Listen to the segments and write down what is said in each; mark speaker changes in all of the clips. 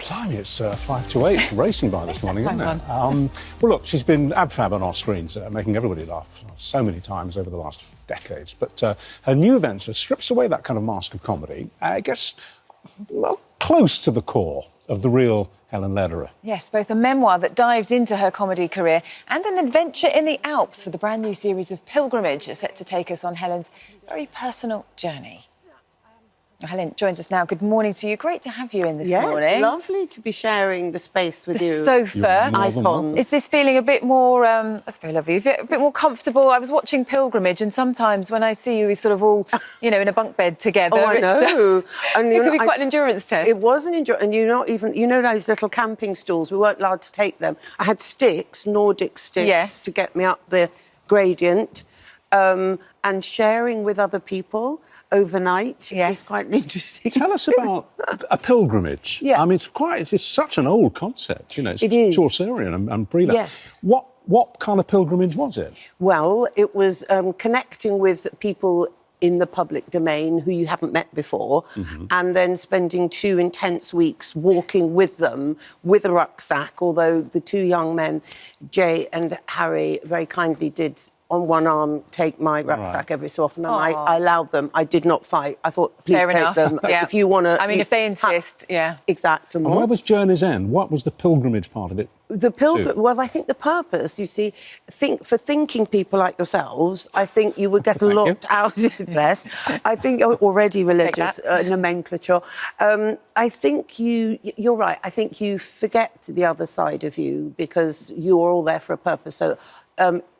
Speaker 1: Blimey, it's 5 to 8 racing by this morning, isn't it? Well, look, she's been ab-fab on our screens, making everybody laugh so many times over the last decades. But her new venture strips away that kind of mask of comedy. It gets, well, close to the core of the real Helen Lederer.
Speaker 2: Yes, both a memoir that dives into her comedy career and an adventure in the Alps for the brand new series of Pilgrimage are set to take us on Helen's very personal journey. Helen joins us now. Good morning to you. Great to have you in this morning.
Speaker 3: Yes, lovely to be sharing the space with you.
Speaker 2: The sofa.
Speaker 3: Icons.
Speaker 2: Is this feeling a bit more, that's very lovely, a bit more comfortable? I was watching Pilgrimage and sometimes when I see you, we sort of all, you know, in a bunk bed together.
Speaker 3: Oh, I know.
Speaker 2: And it could be quite an endurance test.
Speaker 3: It was an endurance, and you know those little camping stools, we weren't allowed to take them. I had sticks, Nordic sticks, to get me up the gradient, and sharing with other people overnight is quite an interesting
Speaker 1: Tell us about a pilgrimage.
Speaker 3: Yeah.
Speaker 1: I mean, it's such an old concept, you know.
Speaker 3: It is.
Speaker 1: Chaucerian and brilliant.
Speaker 3: Yes.
Speaker 1: What kind of pilgrimage was it?
Speaker 3: Well, it was connecting with people in the public domain who you haven't met before, and then spending 2 intense weeks walking with them with a rucksack, although the 2 young men, Jay and Harry, very kindly did on one arm take my rucksack every so often, and I allowed them. I did not fight. I thought, please take them. If you want to...
Speaker 2: I mean, if they insist,
Speaker 3: Exactly.
Speaker 1: And where was Journey's End? What was the pilgrimage part of it?
Speaker 3: Well, I think the purpose, you see, for thinking people like yourselves, I think you would get a lot out of this. I think you're already religious nomenclature. I think you're right. I think you forget the other side of you because you're all there for a purpose. So,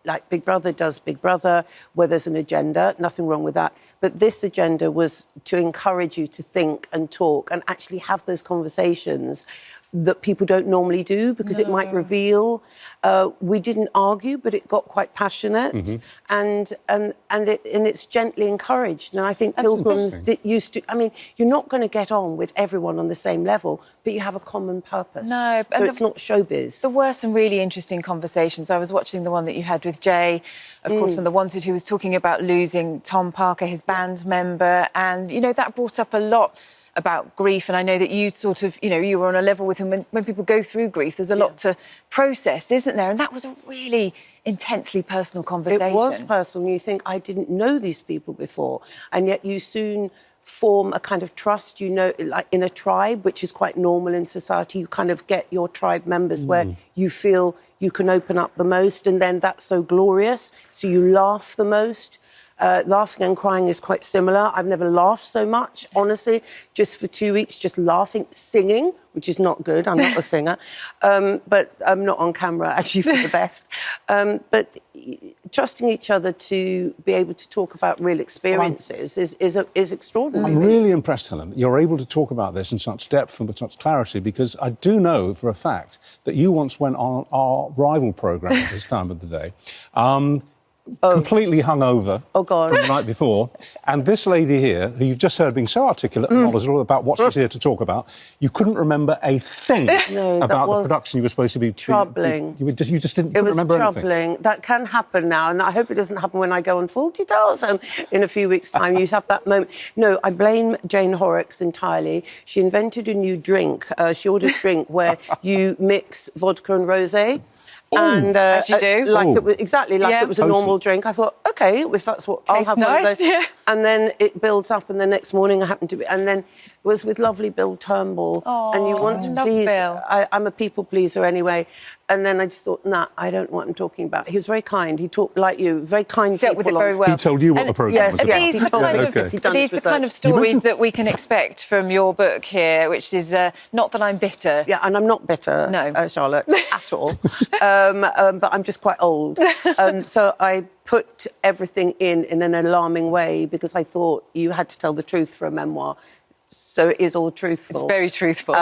Speaker 3: like Big Brother does Big Brother, where there's an agenda, nothing wrong with that. But this agenda was to encourage you to think and talk and actually have those conversations that people don't normally do because it might reveal. We didn't argue, but it got quite passionate, and it's gently encouraged. And I think pilgrims used to. I mean, you're not going to get on with everyone on the same level, but you have a common purpose.
Speaker 2: No,
Speaker 3: so it's not showbiz.
Speaker 2: There were some really interesting conversations. I was watching the one that you had with Jay, of course, from The Wanted, who was talking about losing Tom Parker, his band member, and you know that brought up a lot about grief, and I know that you sort of, you know, you were on a level with him. When people go through grief, there's a lot to process, isn't there? And that was a really intensely personal conversation.
Speaker 3: It was personal. You think, I didn't know these people before, and yet you soon form a kind of trust, you know, like in a tribe, which is quite normal in society. You kind of get your tribe members where you feel you can open up the most, and then that's so glorious, so you laugh the most. Laughing and crying is quite similar. I've never laughed so much, honestly, just for 2 weeks, just laughing, singing, which is not good. I'm not a singer, but I'm not on camera, actually, for the best. But trusting each other to be able to talk about real experiences is extraordinary.
Speaker 1: I'm really impressed, Helen, that you're able to talk about this in such depth and with such clarity, because I do know for a fact that you once went on our rival programme at this time of the day, completely hungover from the night before. And this lady here, who you've just heard being so articulate and knowledgeable about what she's here to talk about, you couldn't remember a thing about the production you were supposed to be...
Speaker 3: Troubling.
Speaker 1: You just couldn't remember anything.
Speaker 3: It was troubling. That can happen now, and I hope it doesn't happen when I go on Fawlty Towers in a few weeks' time. You have that moment. No, I blame Jane Horrocks entirely. She invented a new drink. She ordered a drink where you mix vodka and rosé. And
Speaker 2: as you do,
Speaker 3: it was exactly like it was a normal drink. I thought, okay, if that's what I'll have one of those. And then it builds up, and the next morning I happened to be, and then it was with lovely Bill Turnbull. And you want to please? I'm a people pleaser anyway. And then I just thought, nah, I don't know what I'm talking about. He was very kind. He talked like you, very kind.
Speaker 2: Dealt with it very well.
Speaker 1: He told you what the programme was about.
Speaker 3: Yes, he told me.
Speaker 2: Are these the kind of stories that we can expect from your book here, which is Not That I'm Bitter?
Speaker 3: Yeah, and I'm not bitter, Charlotte, at all. But I'm just quite old. So I put everything in an alarming way because I thought you had to tell the truth for a memoir. So it is all truthful.
Speaker 2: It's very truthful.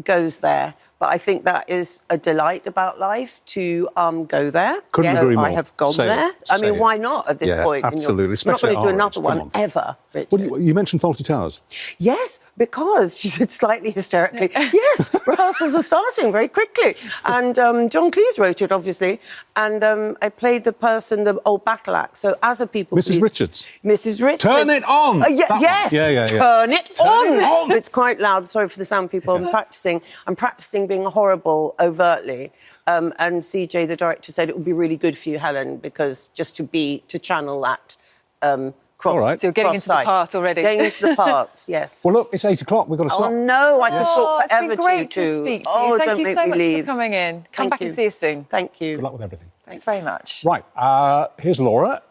Speaker 3: Goes there. But I think that is a delight about life to go there.
Speaker 1: Couldn't agree more.
Speaker 3: I have gone there. I mean, why not at this point?
Speaker 1: Absolutely.
Speaker 3: You're not going to do another one ever, Richard.
Speaker 1: Well, you mentioned Fawlty Towers.
Speaker 3: Yes, because she said slightly hysterically, yes, rehearsals are starting very quickly. And John Cleese wrote it, obviously. And I played the person, the old battle axe. So as a people
Speaker 1: Mrs. Richards.
Speaker 3: Mrs. Richards.
Speaker 1: Turn it on!
Speaker 3: Yes.
Speaker 1: Yeah.
Speaker 3: Turn it on! It's quite loud. Sorry for the sound people. I'm practising being horrible overtly. And CJ, the director, said it would be really good for you, Helen, because just to channel that cross.
Speaker 1: All right.
Speaker 2: So you're getting into the part already.
Speaker 3: Getting into the part, yes.
Speaker 1: Well, look, it's 8 o'clock. We've got to stop.
Speaker 3: Oh, no, I could talk forever
Speaker 2: it's been great to speak to you. Thank you so much for coming in. Come back and see us soon.
Speaker 3: Thank you.
Speaker 1: Good luck with everything.
Speaker 2: Thanks very much.
Speaker 1: Right, here's Laura.